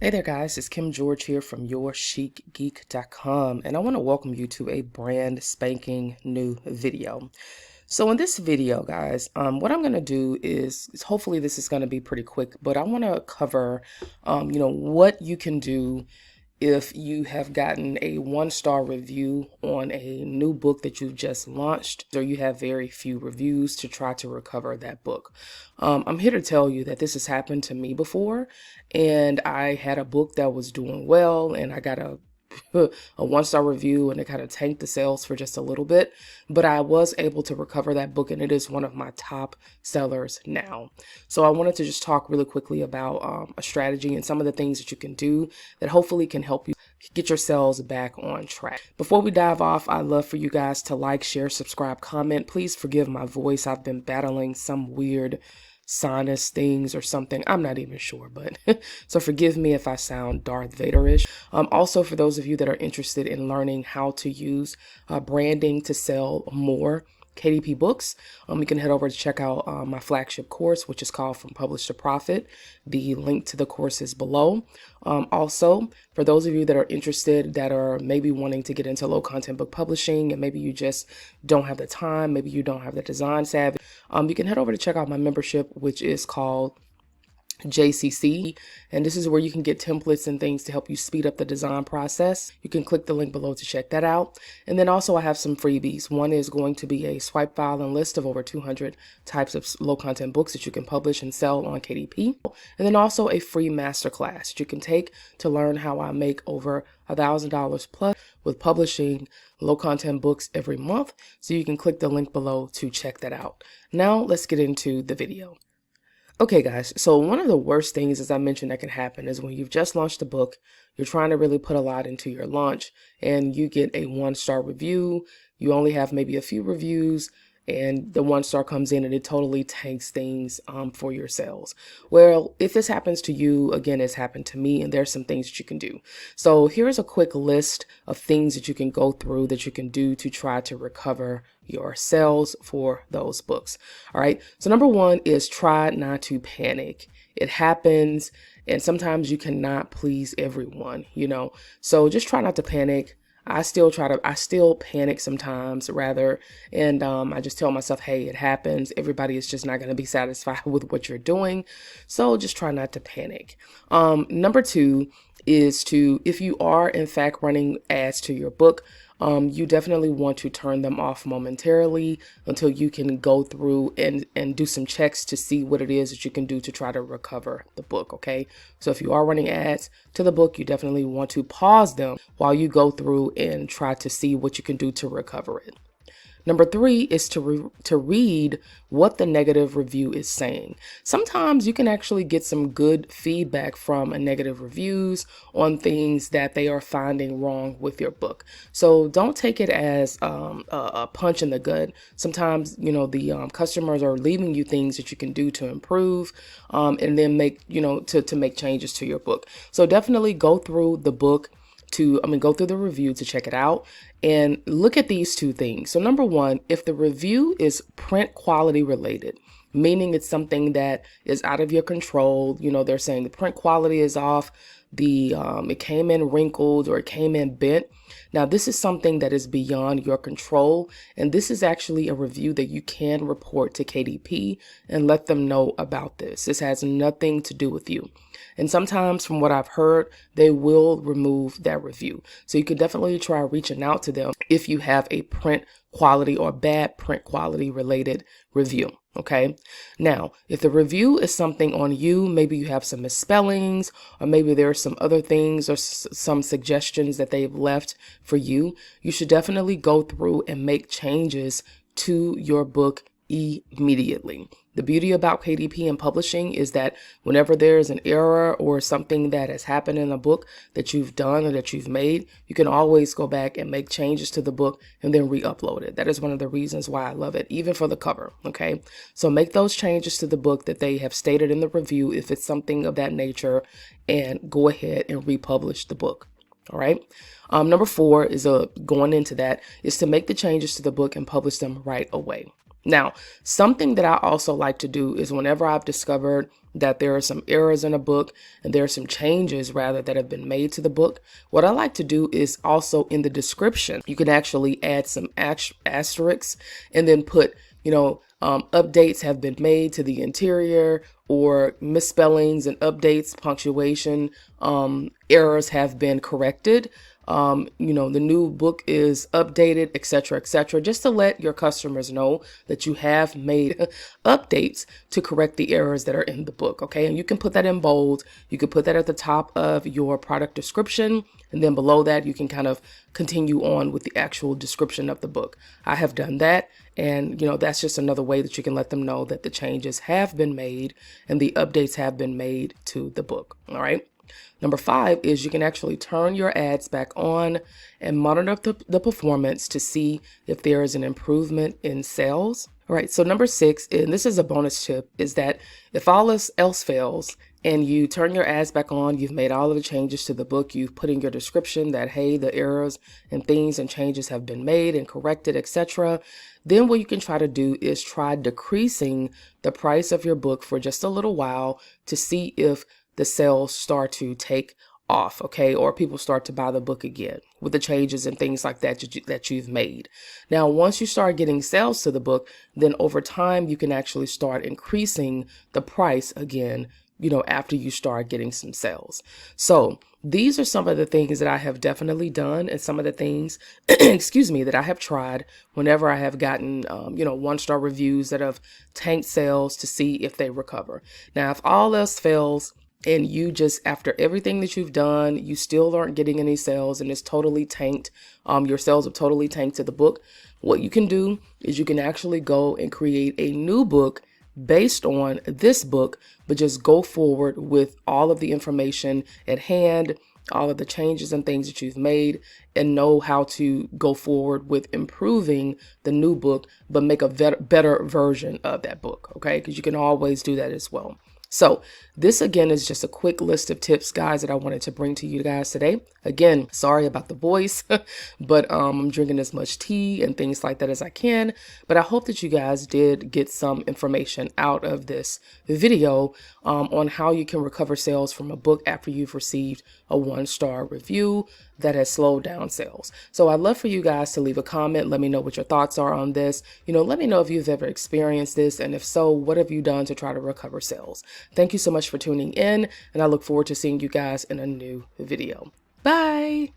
Hey there guys, it's Kim George here from YourChicGeek.com, and I want to welcome you to a brand spanking new video. So in this video, guys, what I'm going to do is hopefully this is going to be pretty quick, but I want to cover, what you can do if you have gotten a 1-star review on a new book that you've just launched, or you have very few reviews to try to recover that book. I'm here to tell you that this has happened to me before, and I had a book that was doing well, and I got a 1-star review, and it kind of tanked the sales for just a little bit, but I was able to recover that book, and it is one of my top sellers now. So I wanted to just talk really quickly about a strategy and some of the things that you can do that hopefully can help you get your sales back on track. Before we dive off, I'd love for you guys to like, share, subscribe, comment. Please forgive my voice. I've been battling some weird sinus things or something. I'm not even sure, but so forgive me if I sound Darth Vader-ish. Also, for those of you that are interested in learning how to use branding to sell more KDP books, you can head over to check out my flagship course, which is called From Publish to Profit. The link to the course is below. Also, for those of you that are interested, that are maybe wanting to get into low content book publishing, and maybe you just don't have the time, maybe you don't have the design savvy, you can head over to check out my membership, which is called JCC, and this is where you can get templates and things to help you speed up the design process. You can click the link below to check that out. And then also I have some freebies. One is going to be a swipe file and list of over 200 types of low content books that you can publish and sell on KDP. And then also a free masterclass that you can take to learn how I make over $1,000 plus with publishing low content books every month. So you can click the link below to check that out. Now let's get into the video. Okay, guys, so one of the worst things, as I mentioned, that can happen is when you've just launched a book, you're trying to really put a lot into your launch, and you get a 1-star review. You only have maybe a few reviews, and the 1-star comes in and it totally tanks things for your sales. Well, if this happens to you, again, it's happened to me, and there's some things that you can do. So here's a quick list of things that you can go through that you can do to try to recover your sales for those books. All right. So number one is try not to panic. It happens, and sometimes you cannot please everyone, so just try not to panic. I still panic sometimes rather. And I just tell myself, hey, it happens. Everybody is just not going to be satisfied with what you're doing. So just try not to panic. Number two is if you are in fact running ads to your book, you definitely want to turn them off momentarily until you can go through and do some checks to see what it is that you can do to try to recover the book. Okay. So if you are running ads to the book, you definitely want to pause them while you go through and try to see what you can do to recover it. Number three is to read what the negative review is saying. Sometimes you can actually get some good feedback from a negative reviews on things that they are finding wrong with your book. So don't take it as a punch in the gut. Sometimes, the customers are leaving you things that you can do to improve and then make changes to your book. So definitely go through the book go through the review to check it out and look at these two things. So number one, if the review is print quality related, meaning it's something that is out of your control, they're saying the print quality is off, it came in wrinkled or it came in bent. Now, this is something that is beyond your control, and this is actually a review that you can report to KDP and let them know about this. This has nothing to do with you. And sometimes, from what I've heard, they will remove that review. So you could definitely try reaching out to them if you have a print quality or bad print quality related review. Okay. Now, if the review is something on you, maybe you have some misspellings, or maybe there are some other things or some suggestions that they've left for you, you should definitely go through and make changes to your book immediately. The beauty about KDP and publishing is that whenever there's an error or something that has happened in a book that you've done or that you've made, you can always go back and make changes to the book and then re-upload it. That is one of the reasons why I love it, even for the cover. Okay. So make those changes to the book that they have stated in the review, if it's something of that nature, and go ahead and republish the book. All right. Number four is going into that is to make the changes to the book and publish them right away. Now, something that I also like to do is whenever I've discovered that there are some errors in a book and there are some changes rather that have been made to the book, what I like to do is also in the description, you can actually add some asterisks and then put, updates have been made to the interior, or misspellings and updates, punctuation, errors have been corrected. The new book is updated, etc., just to let your customers know that you have made updates to correct the errors that are in the book. Okay. And you can put that in bold. You can put that at the top of your product description. And then below that, you can kind of continue on with the actual description of the book. I have done that. And, that's just another way that you can let them know that the changes have been made and the updates have been made to the book. All right. Number 5 is you can actually turn your ads back on and monitor the performance to see if there is an improvement in sales. All right, so number 6, and this is a bonus tip, is that if all else fails and you turn your ads back on, you've made all of the changes to the book, you've put in your description that, hey, the errors and things and changes have been made and corrected, etc., then what you can try to do is try decreasing the price of your book for just a little while to see if the sales start to take off, okay, or people start to buy the book again with the changes and things like that that you've made. Now, once you start getting sales to the book, then over time you can actually start increasing the price again, after you start getting some sales. So these are some of the things that I have definitely done, and some of the things, excuse me, that I have tried whenever I have gotten, 1-star reviews that have tanked sales to see if they recover. Now, if all else fails, and you just, after everything that you've done, you still aren't getting any sales and it's totally tanked, your sales have totally tanked to the book, what you can do is you can actually go and create a new book based on this book, but just go forward with all of the information at hand, all of the changes and things that you've made, and know how to go forward with improving the new book, but make a better version of that book, okay? Because you can always do that as well. So this again is just a quick list of tips, guys, that I wanted to bring to you guys today. Again, sorry about the voice, but I'm drinking as much tea and things like that as I can. But I hope that you guys did get some information out of this video on how you can recover sales from a book after you've received a 1-star review that has slowed down sales. So I'd love for you guys to leave a comment. Let me know what your thoughts are on this. Let me know if you've ever experienced this, and if so, what have you done to try to recover sales? Thank you so much for tuning in, and I look forward to seeing you guys in a new video. Bye.